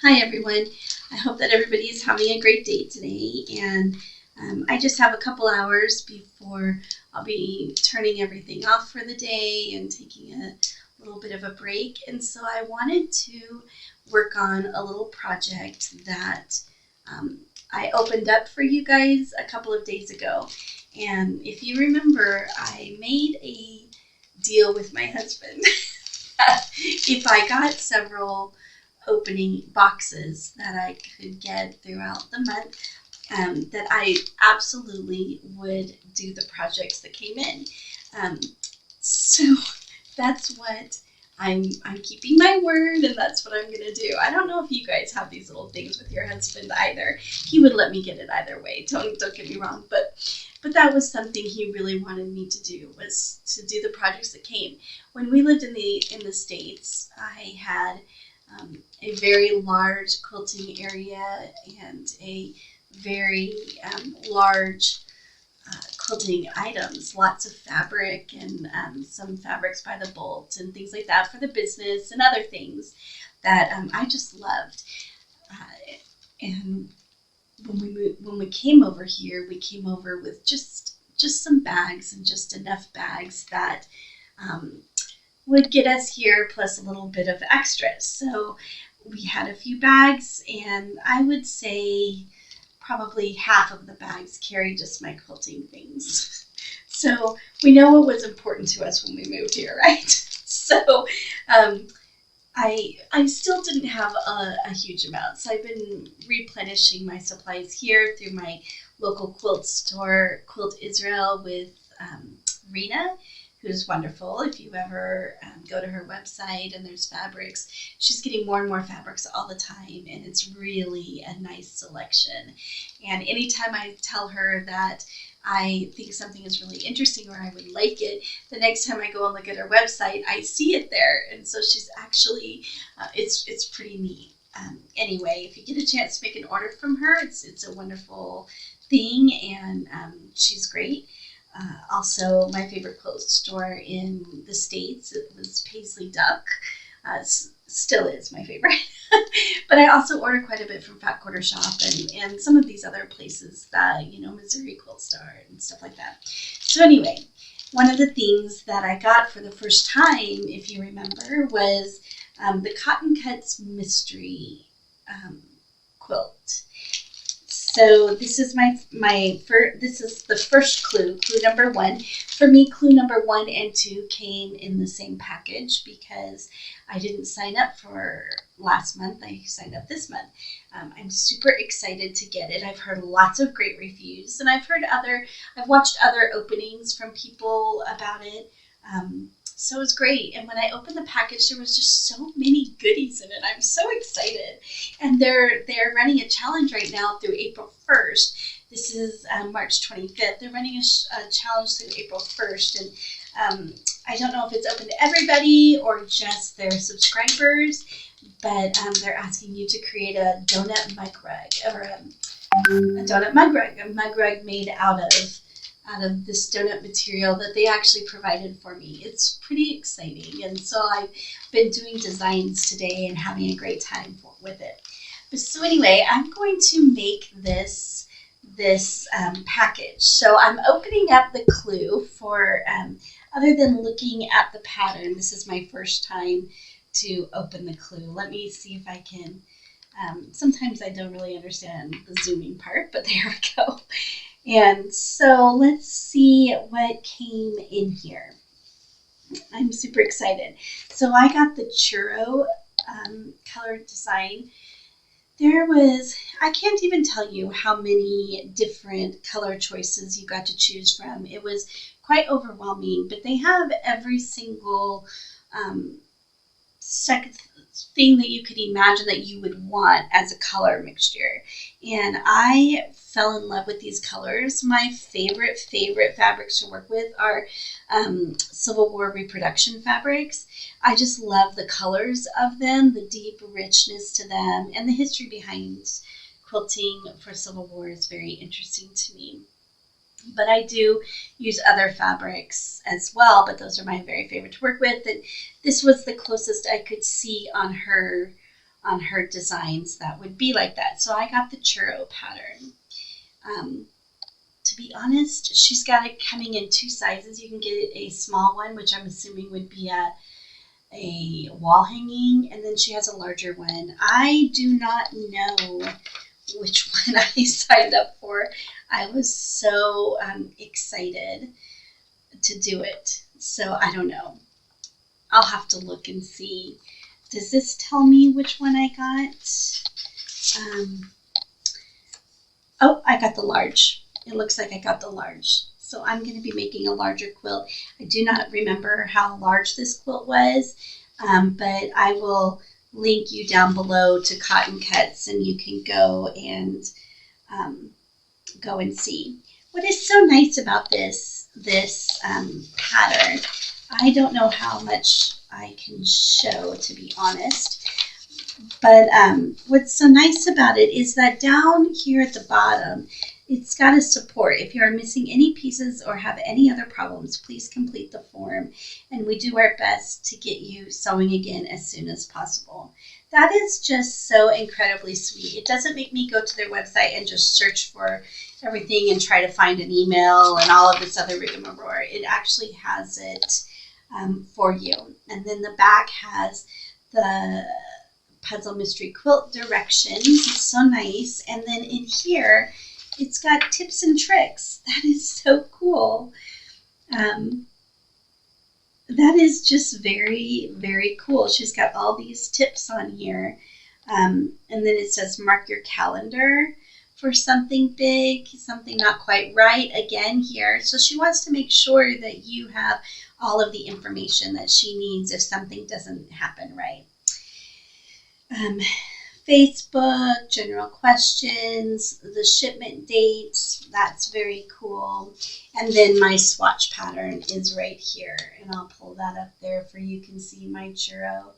Hi everyone. I hope that everybody is having a great day today, and I just have a couple hours before I'll be turning everything off for the day and taking a little bit of a break. And so I wanted to work on a little project that I opened up for you guys a couple of days ago. And if you remember, I made a deal with my husband. If I got several opening boxes that I could get throughout the month, that I absolutely would do the projects that came in. So that's what I'm keeping my word, and that's what I'm gonna do. I don't know if you guys have these little things with your husband either. He would let me get it either way. Don't get me wrong, but that was something he really wanted me to do, was to do the projects that came. When we lived in the States, I had a very large quilting area and a very large quilting items, lots of fabric and some fabrics by the bolt and things like that for the business and other things that I just loved. And when we came over here, we came over with just some bags and just enough bags that would get us here plus a little bit of extras. So we had a few bags, and I would say probably half of the bags carry just my quilting things. So we know what was important to us when we moved here, right? So I still didn't have a huge amount, so I've been replenishing my supplies here through my local quilt store, Quilt Israel, with Rena, who's wonderful. If you ever go to her website and there's fabrics, she's getting more and more fabrics all the time, and it's really a nice selection. And anytime I tell her that I think something is really interesting or I would like it, the next time I go and look at her website, I see it there. And so she's actually, it's pretty neat. Anyway, if you get a chance to make an order from her, it's a wonderful thing, and she's great. Also, my favorite quilt store in the States, it was Paisley Duck. Still is my favorite. But I also order quite a bit from Fat Quarter Shop and some of these other places that, Missouri Quilt Star and stuff like that. So anyway, one of the things that I got for the first time, if you remember, was the Cotton Cuts Mystery quilt. So this is this is the first clue number 1. For me, clue number 1 and 2 came in the same package because I didn't sign up for last month. I signed up this month. I'm super excited to get it. I've heard lots of great reviews, and I've watched other openings from people about it. So it was great. And when I opened the package, there was just so many goodies in it. I'm so excited. And they're running a challenge right now through April 1st. This is March 25th. They're running a challenge through April 1st. And I don't know if it's open to everybody or just their subscribers, but they're asking you to create a donut mug rug, or a donut mug rug made out of this donut material that they actually provided for me. It's pretty exciting, and so I've been doing designs today and having a great time with it. So anyway, I'm going to make this package. So I'm opening up the clue for, other than looking at the pattern, this is my first time to open the clue. Let me see if I can, sometimes I don't really understand the zooming part, but there we go. And so let's see what came in here. I'm super excited. So I got the churro colored design. I can't even tell you how many different color choices you got to choose from. It was quite overwhelming, but they have every single thing that you could imagine that you would want as a color mixture. And I fell in love with these colors. My favorite fabrics to work with are Civil War reproduction fabrics. I just love the colors of them, the deep richness to them, and the history behind quilting for Civil War is very interesting to me. But I do use other fabrics as well, but those are my very favorite to work with. And this was the closest I could see on her on her designs that would be like that. So I got the churro pattern. To be honest, she's got it coming in 2 sizes. You can get a small one, which I'm assuming would be a wall hanging, and then she has a larger one. I do not know which one I signed up for. I was so excited to do it. So I don't know. I'll have to look and see. Does this tell me which one I got? Oh, I got the large. It looks like I got the large. So I'm going to be making a larger quilt. I do not remember how large this quilt was, but I will link you down below to Cotton Cuts, and you can go and see. What is so nice about this pattern, I don't know how much I can show, to be honest, but what's so nice about it is that down here at the bottom, it's got a support. If you are missing any pieces or have any other problems, please complete the form, and we do our best to get you sewing again as soon as possible. That is just so incredibly sweet. It doesn't make me go to their website and just search for everything and try to find an email and all of this other rigmarole. It actually has it for you. And then the back has the Puzzle Mystery Quilt directions. It's so nice. And then in here, it's got tips and tricks. That is so cool. That is just very, very cool. She's got all these tips on here. And then it says mark your calendar for something big, something not quite right again here. So she wants to make sure that you have all of the information that she needs if something doesn't happen right. Facebook, general questions, the shipment dates, that's very cool. And then my swatch pattern is right here, and I'll pull that up there for you can see my churro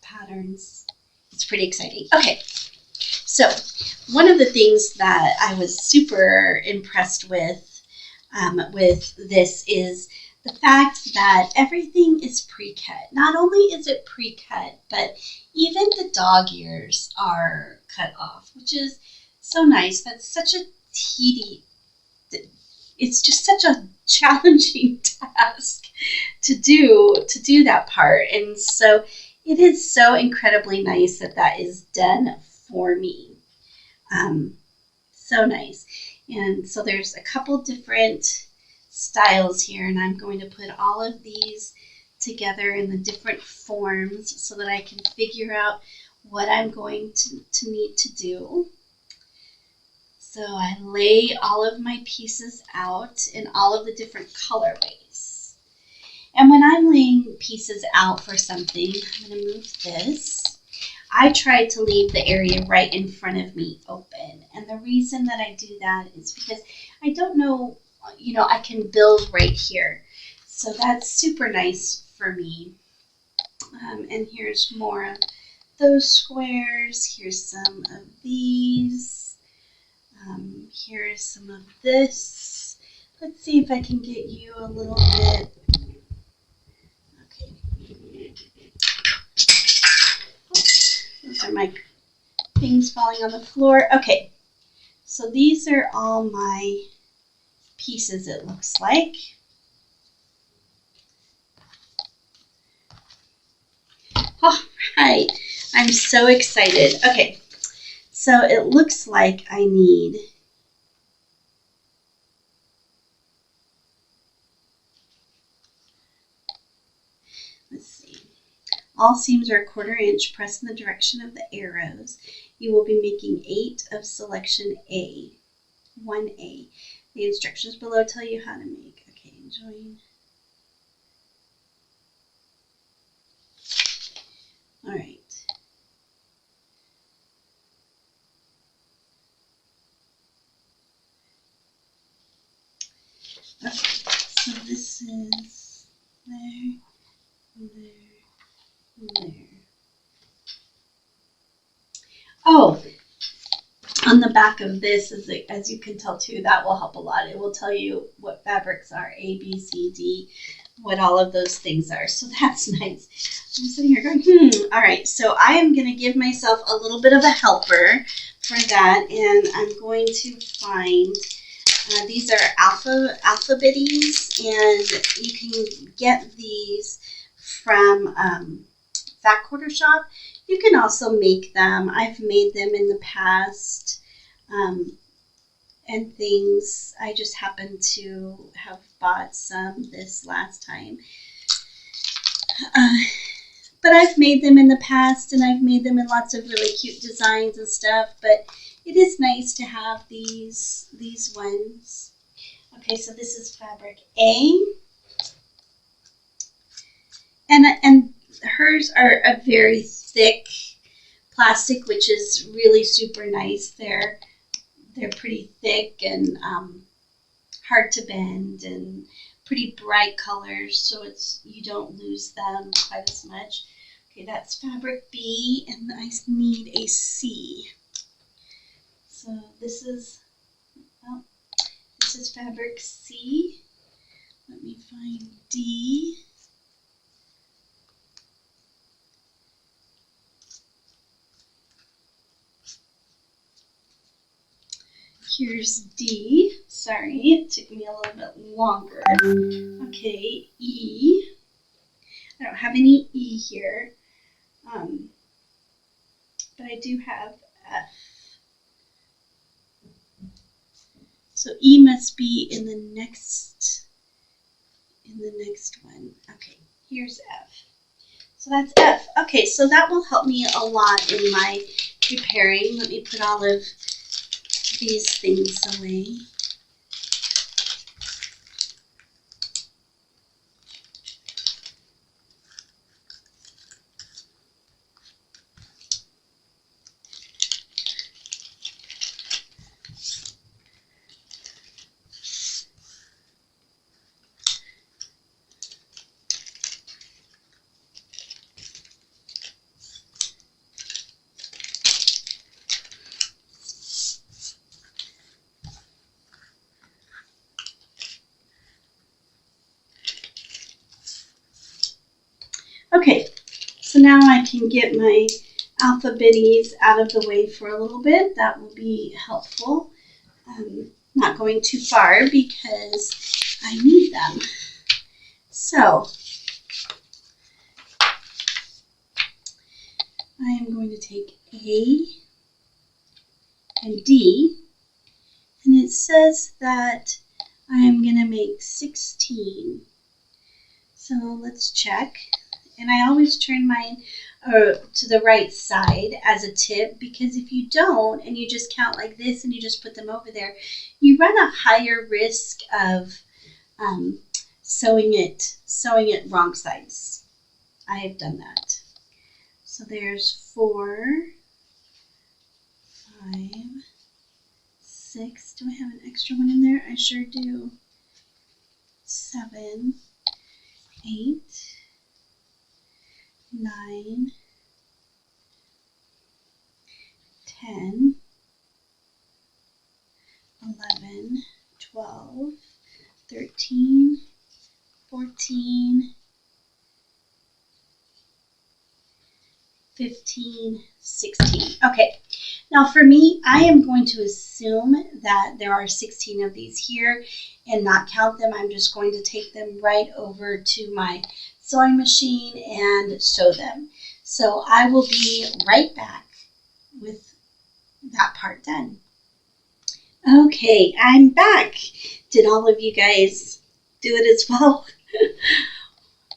patterns. It's pretty exciting. Okay, so one of the things that I was super impressed with this is the fact that everything is pre-cut. Not only is it pre-cut, but even the dog ears are cut off, which is so nice. That's such a it's just such a challenging task to do that part. And so it is so incredibly nice that that is done for me. So nice. And so there's a couple different styles here, and I'm going to put all of these together in the different forms so that I can figure out what I'm going to need to do. So I lay all of my pieces out in all of the different colorways. And when I'm laying pieces out for something, I'm going to move this. I try to leave the area right in front of me open. And the reason that I do that is because I don't know, I can build right here. So that's super nice for me. And here's more of those squares. Here's some of these. Here's some of this. Let's see if I can get you a little bit. Okay. Oops, those are my things falling on the floor. Okay, so these are all my pieces, it looks like. All right, I'm so excited. Okay, so it looks like I need all seams are 1/4 inch. Press in the direction of the arrows. You will be making 8 of selection A, 1A. The instructions below tell you how to make. Okay, join. All right. Okay, so this is there, there, there. Oh, on the back of this, as you can tell too, that will help a lot. It will tell you what fabrics are A, B, C, D. what all of those things are. So that's nice. I'm sitting here going, All right, so I am going to give myself a little bit of a helper for that, and I'm going to find, these are alphabetties, and you can get these from Fat Quarter Shop. You can also make them. I've made them in the past. And things. I just happened to have bought some this last time. But I've made them in the past, and I've made them in lots of really cute designs and stuff, but it is nice to have these ones. Okay, so this is fabric A. And hers are a very thick plastic, which is really super nice. They're pretty thick and hard to bend, and pretty bright colors, so you don't lose them quite as much. Okay, that's fabric B, and I need a C. So this is fabric C. Let me find D. Here's D. Sorry, it took me a little bit longer. Okay, E. I don't have any E here, but I do have F. So E must be in the next one. Okay, here's F. So that's F. Okay, so that will help me a lot in my preparing. Let me put all of these things away. Okay, so now I can get my alphabetties out of the way for a little bit. That will be helpful. Not going too far because I need them. So I am going to take A and D, and it says that I am going to make 16. So let's check. And I always turn mine to the right side as a tip, because if you don't and you just count like this and you just put them over there, you run a higher risk of sewing it wrong size. I have done that. So there's 4, 5, 6. Do I have an extra one in there? I sure do. 7, 8, 9, 10, 11, 12, 13, 14, 15, 16. Okay, now for me, I am going to assume that there are 16 of these here and not count them. I'm just going to take them right over to my sewing machine and sew them. So I will be right back with that part done. Okay, I'm back. Did all of you guys do it as well?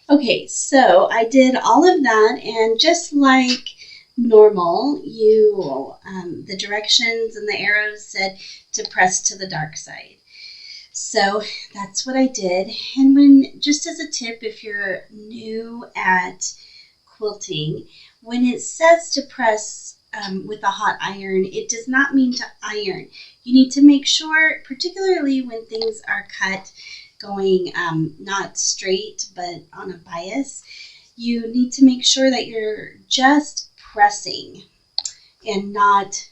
Okay, so I did all of that, and just like normal, the directions and the arrows said to press to the dark side. So that's what I did. And just as a tip, if you're new at quilting, when it says to press with a hot iron, it does not mean to iron. You need to make sure, particularly when things are cut going not straight but on a bias, you need to make sure that you're just pressing and not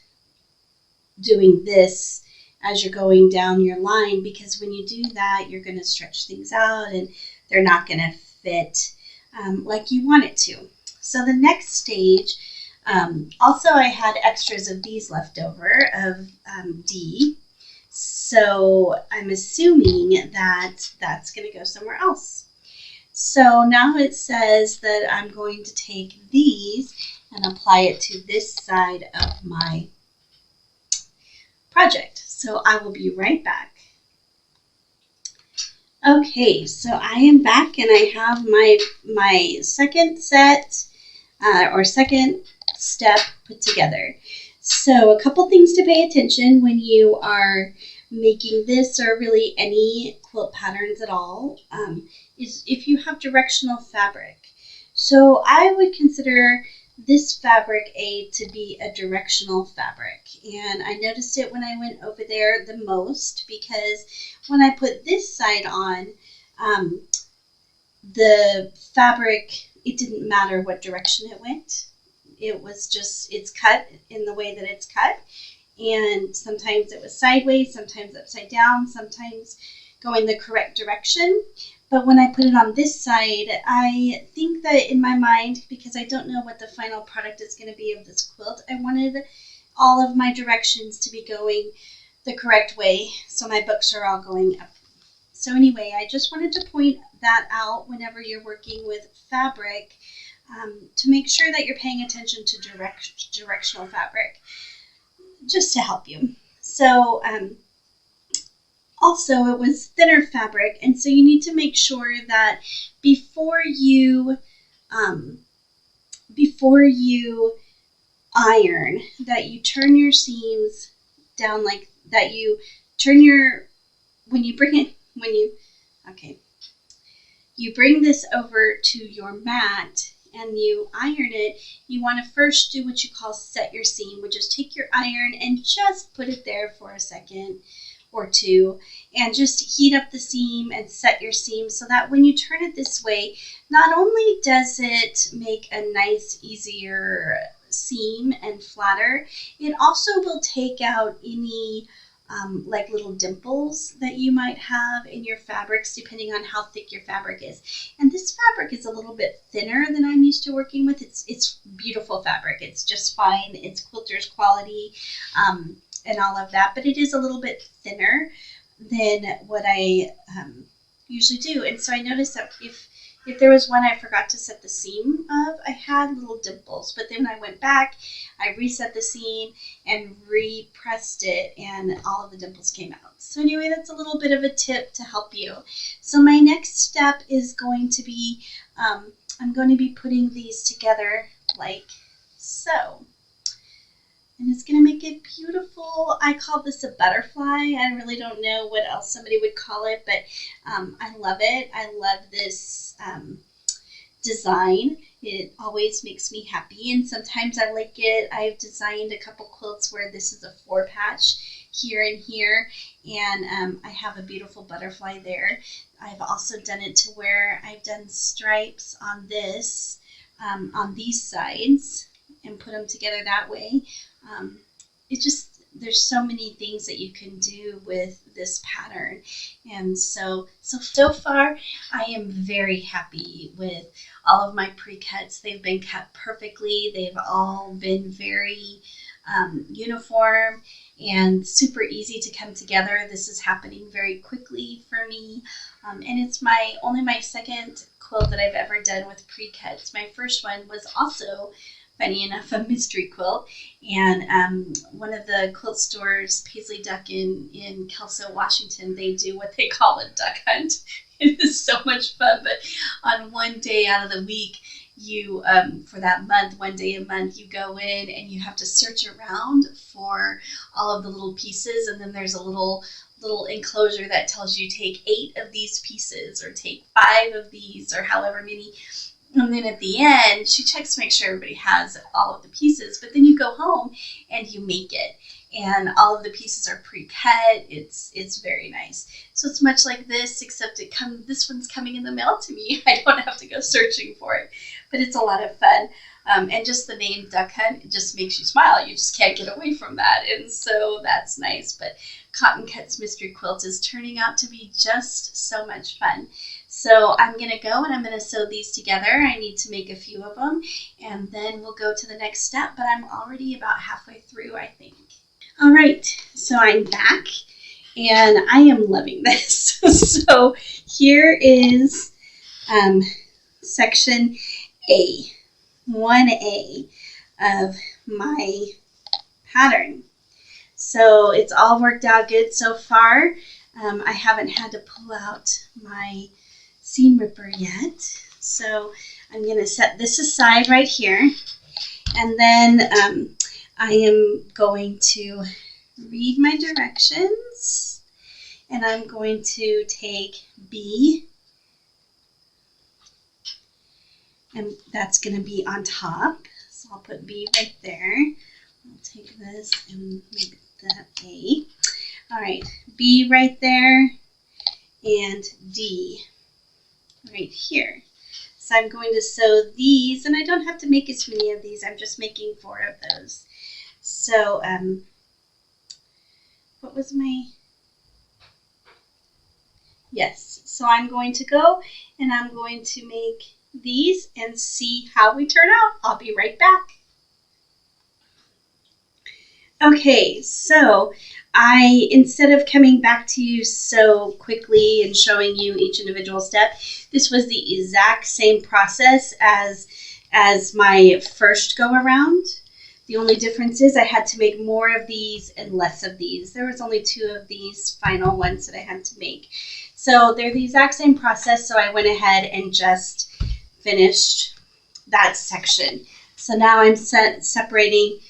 doing this as you're going down your line, because when you do that, you're going to stretch things out and they're not going to fit like you want it to. So the next stage, also I had extras of these left over of D. So I'm assuming that that's going to go somewhere else. So now it says that I'm going to take these and apply it to this side of my project. So I will be right back. Okay, so I am back and I have my second set or second step put together. So a couple things to pay attention when you are making this or really any quilt patterns at all is if you have directional fabric. So I would consider this fabric to be a directional fabric, and I noticed it when I went over there the most because when I put this side on, the fabric, it didn't matter what direction it went. It was just, it's cut in the way that it's cut. And sometimes it was sideways, sometimes upside down, sometimes going the correct direction. But when I put it on this side, I think that in my mind, because I don't know what the final product is going to be of this quilt, I wanted all of my directions to be going the correct way. So my books are all going up. So anyway, I just wanted to point that out whenever you're working with fabric, to make sure that you're paying attention to directional fabric, just to help you. So also it was thinner fabric, and so you need to make sure that before you iron, that you turn your seams down like that. You turn your, you bring this over to your mat and you iron it, you want to first do what you call set your seam, which is take your iron and just put it there for a second or two and just heat up the seam and set your seam so that when you turn it this way, not only does it make a nice, easier seam and flatter, it also will take out any like little dimples that you might have in your fabrics depending on how thick your fabric is. And this fabric is a little bit thinner than I'm used to working with. It's beautiful fabric. It's just fine. It's quilter's quality and all of that, but it is a little bit thinner than what I usually do. And so I noticed that if there was one I forgot to set the seam of, I had little dimples. But then when I went back, I reset the seam and repressed it, and all of the dimples came out. So anyway, that's a little bit of a tip to help you. So my next step is going to be, I'm going to be putting these together like so. And it's going to make it beautiful. I call this a butterfly. I really don't know what else somebody would call it, but I love it. I love this design. It always makes me happy, and sometimes I like it. I've designed a couple quilts where this is a 4-patch here and here, and I have a beautiful butterfly there. I've also done it to where I've done stripes on this, on these sides, and put them together that way. There's so many things that you can do with this pattern. And so far I am very happy with all of my pre-cuts. They've been cut perfectly. They've all been very uniform and super easy to come together. This is happening very quickly for me. And it's only my second quilt that I've ever done with pre-cuts. My first one was also, funny enough, a mystery quilt, and one of the quilt stores, Paisley Duck in Kelso, Washington, they do what they call a duck hunt. It is so much fun, but on one day out of the week, you for that month, one day a month, you go in and you have to search around for all of the little pieces, and then there's a little enclosure that tells you take 8 of these pieces or take 5 of these or however many. And then at the end, she checks to make sure everybody has all of the pieces. But then you go home and you make it. And all of the pieces are pre-cut. It's very nice. So it's much like this, except this one's coming in the mail to me. I don't have to go searching for it. But it's a lot of fun. And just the name Duck Hunt, it just makes you smile. You just can't get away from that. And so that's nice. But Cotton Cuts Mystery Quilt is turning out to be just so much fun. So I'm going to go and I'm going to sew these together. I need to make a few of them and then we'll go to the next step, but I'm already about halfway through, I think. All right, so I'm back and I am loving this. So here is section A, 1A of my pattern. So it's all worked out good so far. I haven't had to pull out my seam ripper yet. So I'm going to set this aside right here. And then I am going to read my directions. And I'm going to take B. And that's going to be on top. So I'll put B right there. I'll take this and make that A. All right, B right there and D right here. So I'm going to sew these, and I don't have to make as many of these. I'm just making 4 of those. So what was my... Yes, so I'm going to go and I'm going to make these and see how we turn out. I'll be right back. Okay, so instead of coming back to you so quickly and showing you each individual step, this was the exact same process as my first go around. The only difference is I had to make more of these and less of these. There was only 2 of these final ones that I had to make. So they're the exact same process, so I went ahead and just finished that section. So now I'm setting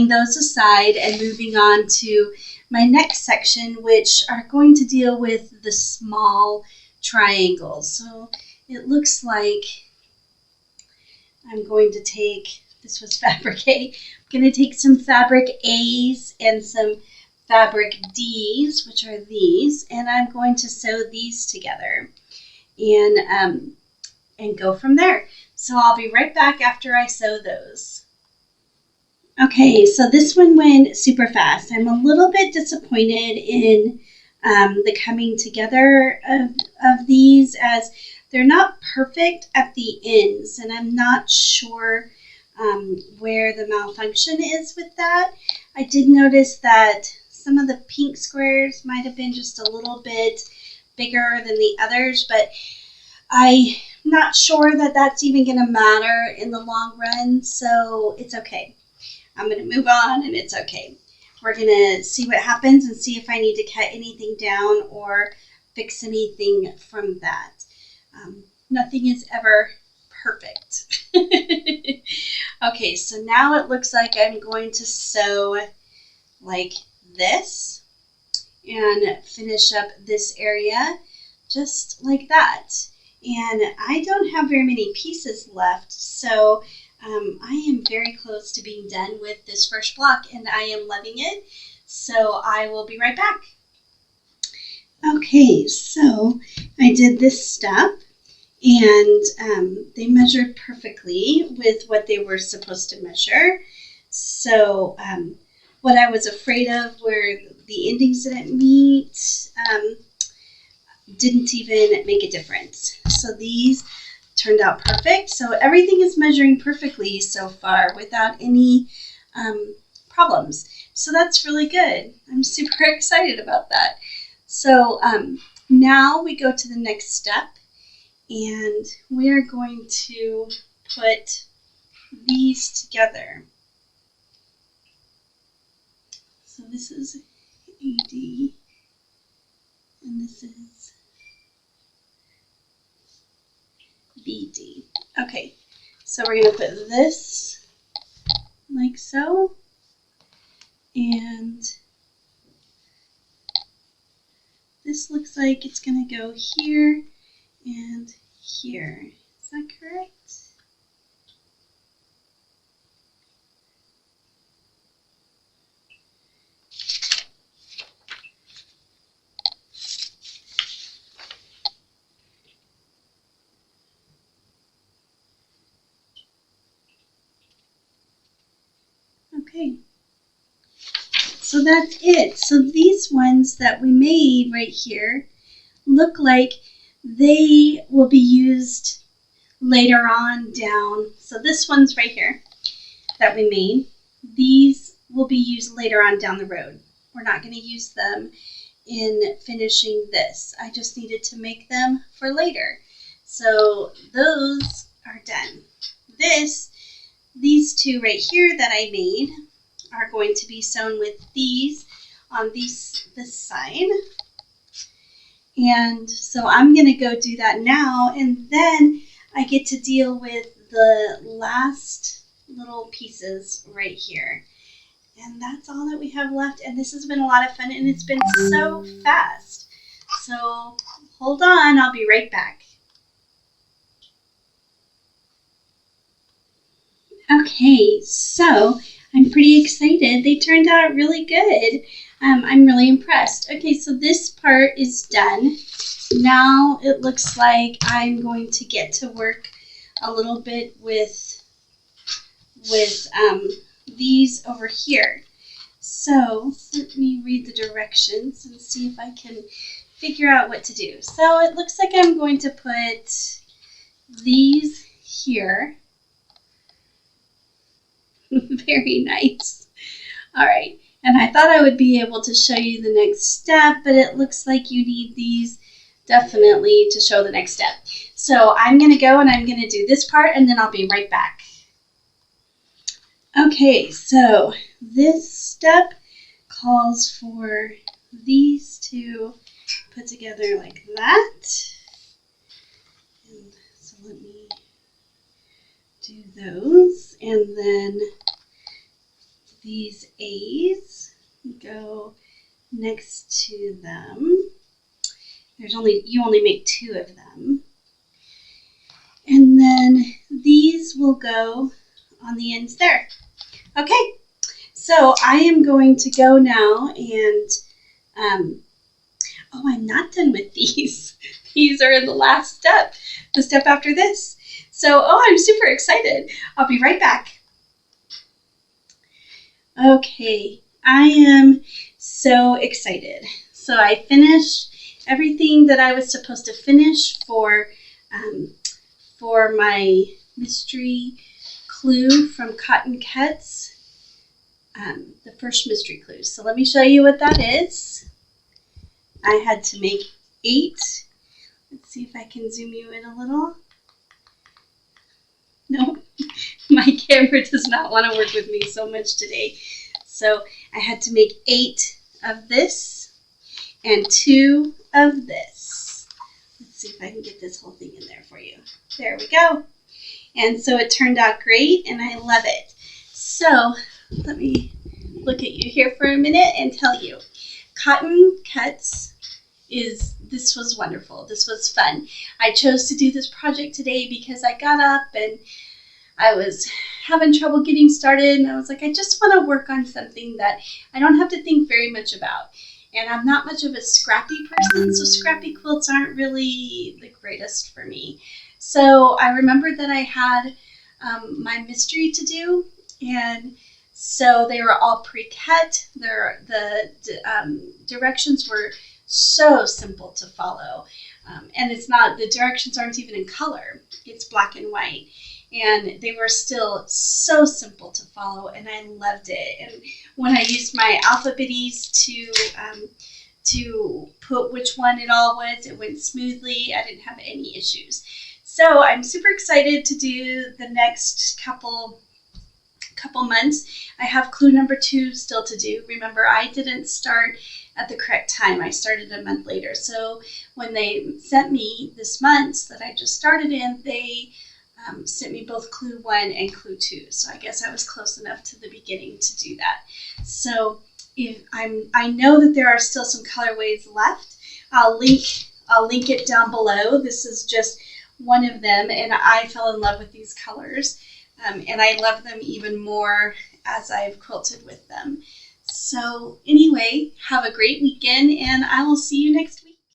those aside and moving on to my next section, which are going to deal with the small triangles. So it looks like I'm going to take, this was fabric A, I'm going to take some fabric A's and some fabric D's, which are these, and I'm going to sew these together and go from there. So I'll be right back after I sew those. Okay, so this one went super fast. I'm a little bit disappointed in the coming together of these, as they're not perfect at the ends, and I'm not sure where the malfunction is with that. I did notice that some of the pink squares might have been just a little bit bigger than the others, but I'm not sure that that's even going to matter in the long run, so it's okay. I'm going to move on and it's okay. We're going to see what happens and see if I need to cut anything down or fix anything from that. Nothing is ever perfect. Okay, so now it looks like I'm going to sew like this and finish up this area just like that. And I don't have very many pieces left, so I am very close to being done with this first block and I am loving it. So I will be right back. Okay, so I did this step and they measured perfectly with what they were supposed to measure. So what I was afraid of, where the endings didn't meet, didn't even make a difference. So these turned out perfect. So everything is measuring perfectly so far without any problems. So that's really good. I'm super excited about that. So now we go to the next step and we are going to put these together. So this is AD and this is BD. Okay, so we're going to put this like so, and this looks like it's going to go here and here. Is that correct? Okay, so that's it. So these ones that we made right here look like they will be used later on down. So this one's right here that we made. These will be used later on down the road. We're not going to use them in finishing this. I just needed to make them for later. So those are done. These two right here that I made are going to be sewn with these on this side. And so I'm going to go do that now, and then I get to deal with the last little pieces right here. And that's all that we have left, and this has been a lot of fun, and it's been so fast. So hold on, I'll be right back. Okay, so I'm pretty excited. They turned out really good. I'm really impressed. Okay, so this part is done. Now it looks like I'm going to get to work a little bit with these over here. So let me read the directions and see if I can figure out what to do. So it looks like I'm going to put these here. Very nice. All right. And I thought I would be able to show you the next step, but it looks like you need these definitely to show the next step. So I'm going to go and I'm going to do this part, and then I'll be right back. Okay, so this step calls for these two put together like that. And so let me do those, and then these A's go next to them. You only make two of them. And then these will go on the ends there. Okay, so I am going to go now, and oh, I'm not done with these. These are in the last step, the step after this. So, oh, I'm super excited. I'll be right back. Okay, I am so excited. So I finished everything that I was supposed to finish for my mystery clue from Cotton Cuts, the first mystery clue. So let me show you what that is. I had to make 8. Let's see if I can zoom you in a little. No, my camera does not want to work with me so much today. So I had to make 8 of this and 2 of this. Let's see if I can get this whole thing in there for you. There we go. And so it turned out great, and I love it. So let me look at you here for a minute and tell you. Cotton Cuts this was wonderful. This was fun. I chose to do this project today because I got up and I was having trouble getting started, and I was like, I just want to work on something that I don't have to think very much about. And I'm not much of a scrappy person, so scrappy quilts aren't really the greatest for me. So I remembered that I had my mystery to do, and so they were all pre-cut. The directions were so simple to follow, and the directions aren't even in color. It's black and white, and they were still so simple to follow, and I loved it. And when I used my alphabetties to put which one it all was, it went smoothly. I didn't have any issues. So I'm super excited to do the next couple months. I have clue number 2 still to do. Remember, I didn't start at the correct time. I started a month later. So when they sent me this month that I just started in, they sent me both clue 1 and clue 2. So I guess I was close enough to the beginning to do that. So I know that there are still some colorways left. I'll link it down below. This is just one of them, and I fell in love with these colors, and I love them even more as I've quilted with them. So anyway, have a great weekend, and I will see you next week.